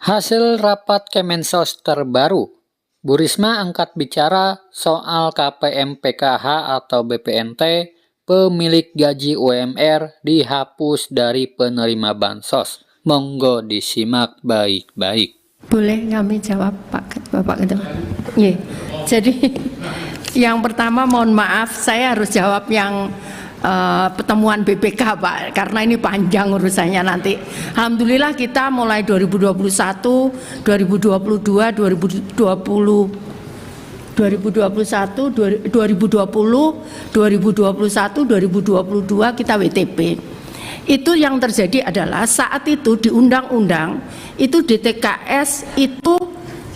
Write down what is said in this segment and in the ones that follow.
Hasil rapat Kemensos terbaru, Bu Risma angkat bicara soal KPM PKH atau BPNT, pemilik gaji UMR dihapus dari penerima bansos. Monggo disimak baik-baik. Boleh kami jawab Bapak Ketua? Iya. Jadi yang pertama mohon maaf saya harus jawab yang pertemuan BPK Pak, karena ini panjang urusannya nanti. Alhamdulillah kita mulai 2021, 2022, 2021, 2020, 2021, 2022 kita WTP. Itu yang terjadi adalah saat itu di undang-undang itu DTKS itu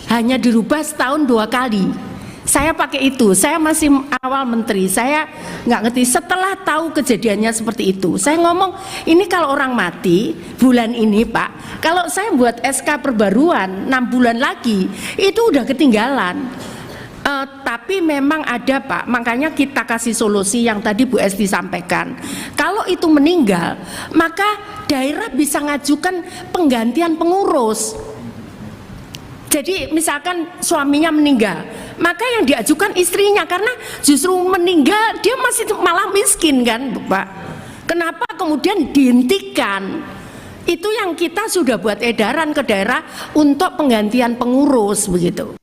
hanya dirubah setahun 2 kali. Saya pakai itu, saya masih awal menteri, saya nggak ngerti. Setelah tahu kejadiannya seperti itu, saya ngomong ini kalau orang mati bulan ini Pak, kalau saya buat SK perbaruan 6 bulan lagi itu udah ketinggalan. Tapi memang ada Pak, makanya kita kasih solusi yang tadi Bu Esti sampaikan. Kalau itu meninggal, maka daerah bisa ngajukan penggantian pengurus. Jadi misalkan suaminya meninggal, maka yang diajukan istrinya, karena justru meninggal dia masih malah miskin kan Pak. Kenapa kemudian dihentikan? Itu yang kita sudah buat edaran ke daerah untuk penggantian pengurus begitu.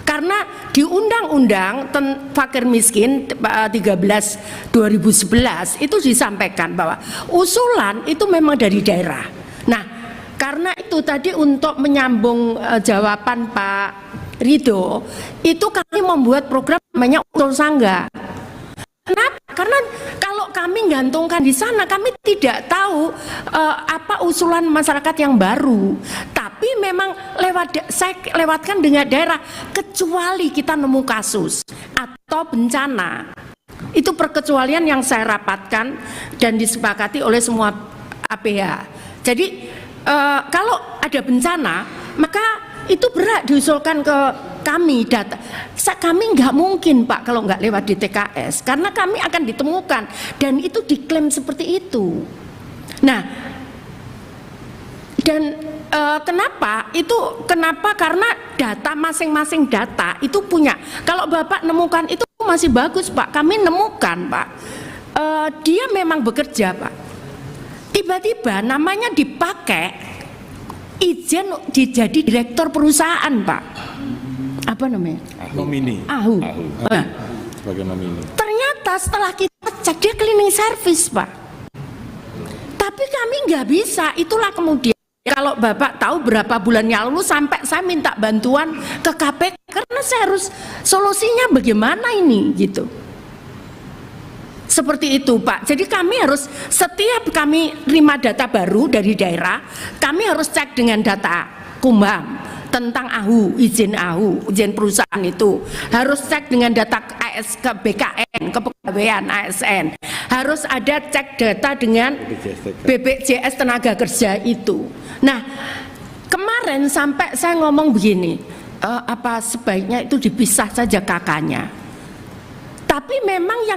Karena di Undang-Undang Fakir Miskin 13/2011 itu disampaikan bahwa usulan itu memang dari daerah. Nah, karena itu tadi untuk menyambung jawaban Pak Ridho, itu kami membuat program namanya Usul Sangga. Kenapa? Karena kalau kami gantungkan di sana, kami tidak tahu apa usulan masyarakat yang baru. Tapi memang saya lewatkan dengan daerah, kecuali kita nemu kasus atau bencana. Itu perkecualian yang saya rapatkan dan disepakati oleh semua APH. Jadi kalau ada bencana, maka itu berat diusulkan ke kami data. Kami nggak mungkin Pak kalau nggak lewat di TKS, karena kami akan ditemukan dan itu diklaim seperti itu. Nah, dan kenapa? Karena data masing-masing data itu punya. Kalau Bapak nemukan itu masih bagus Pak. Kami nemukan Pak, dia memang bekerja Pak. Tiba-tiba namanya dipakai izin jadi direktur perusahaan Pak. Apa namanya? Nomini. AHU. Nah, Sebagai nomini. ternyata setelah kita cek dia cleaning service Pak. Tapi kami nggak bisa. Itulah kemudian kalau Bapak tahu berapa bulan yang lalu sampai saya minta bantuan ke KPK karena saya harus solusinya bagaimana ini gitu. Seperti itu Pak. Jadi kami harus setiap kami terima data baru dari daerah, kami harus cek dengan data Kumham tentang AHU, izin perusahaan itu. Harus cek dengan data ke BKN, kepegawaian ASN. Harus ada cek data dengan BPJS tenaga kerja itu. Nah, kemarin sampai saya ngomong begini, apa sebaiknya itu dipisah saja kakaknya. Tapi memang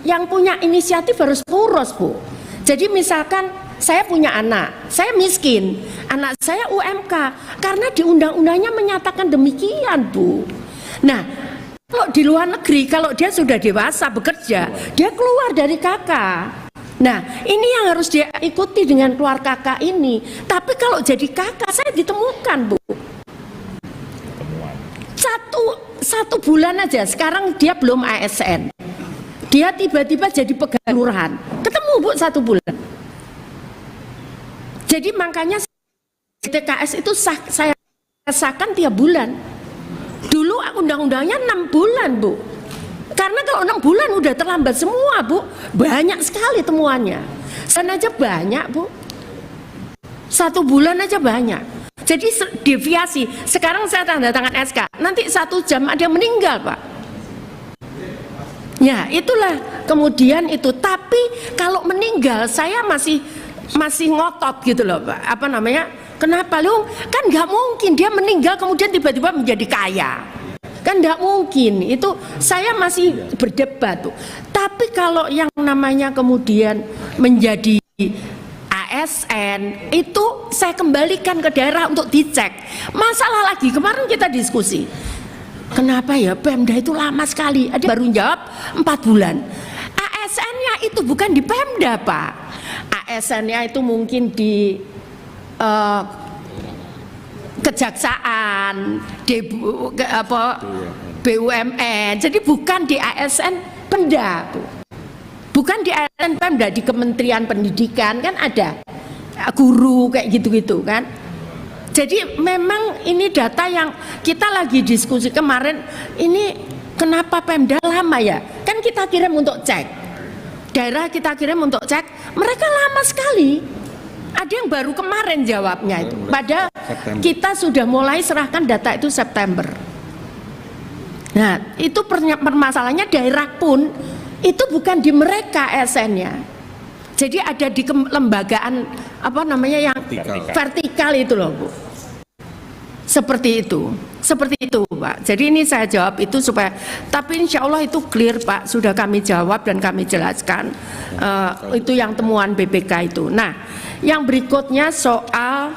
yang punya inisiatif harus poros Bu. Jadi misalkan saya punya anak, saya miskin, anak saya UMK, karena di undang-undangnya menyatakan demikian Bu. Nah, kalau di luar negeri, kalau dia sudah dewasa bekerja, dia keluar dari kakak. Nah, ini yang harus dia ikuti dengan keluar kakak ini. Tapi kalau jadi kakak, saya ditemukan Bu. Satu bulan aja, sekarang dia belum ASN. Dia tiba-tiba jadi pegawai lurahan. Ketemu Bu 1 bulan. Jadi makanya TKS itu saya rasakan tiap bulan. Dulu undang-undangnya 6 bulan Bu. Karena kalau 6 bulan udah terlambat semua Bu. Banyak sekali temuannya. Sana aja banyak Bu. 1 bulan aja banyak. Jadi deviasi. Sekarang saya tanda tangan SK. Nanti 1 jam ada yang meninggal Pak. Ya itulah kemudian itu. Tapi kalau meninggal saya masih ngotot gitu loh Pak. Apa namanya? Kenapa lu? Kan nggak mungkin dia meninggal kemudian tiba-tiba menjadi kaya. Kan nggak mungkin. Itu saya masih berdebat tuh. Tapi kalau yang namanya kemudian menjadi ASN itu saya kembalikan ke daerah untuk dicek. Masalah lagi, kemarin kita diskusi, kenapa ya Pemda itu lama sekali? Ada baru jawab 4 bulan. ASN-nya itu bukan di Pemda, Pak. ASN-nya itu mungkin di Kejaksaan, BUMN. Jadi bukan di ASN Pemda, Bu. Bukan di ASN Pemda, di Kementerian Pendidikan kan ada guru kayak gitu-gitu kan. Jadi memang ini data yang kita lagi diskusi kemarin, ini kenapa Pemda lama ya? Kan kita kirim untuk cek, daerah kita kirim untuk cek, mereka lama sekali. Ada yang baru kemarin jawabnya itu, padahal kita sudah mulai serahkan data itu September. Nah itu permasalahannya, daerah pun itu bukan di mereka ASN-nya. Jadi ada di kelembagaan apa namanya yang vertikal itu loh, Bu. Seperti itu Pak. Jadi ini saya jawab itu supaya, tapi insya Allah itu clear Pak, sudah kami jawab dan kami jelaskan. Itu yang temuan BPK itu. Nah yang berikutnya soal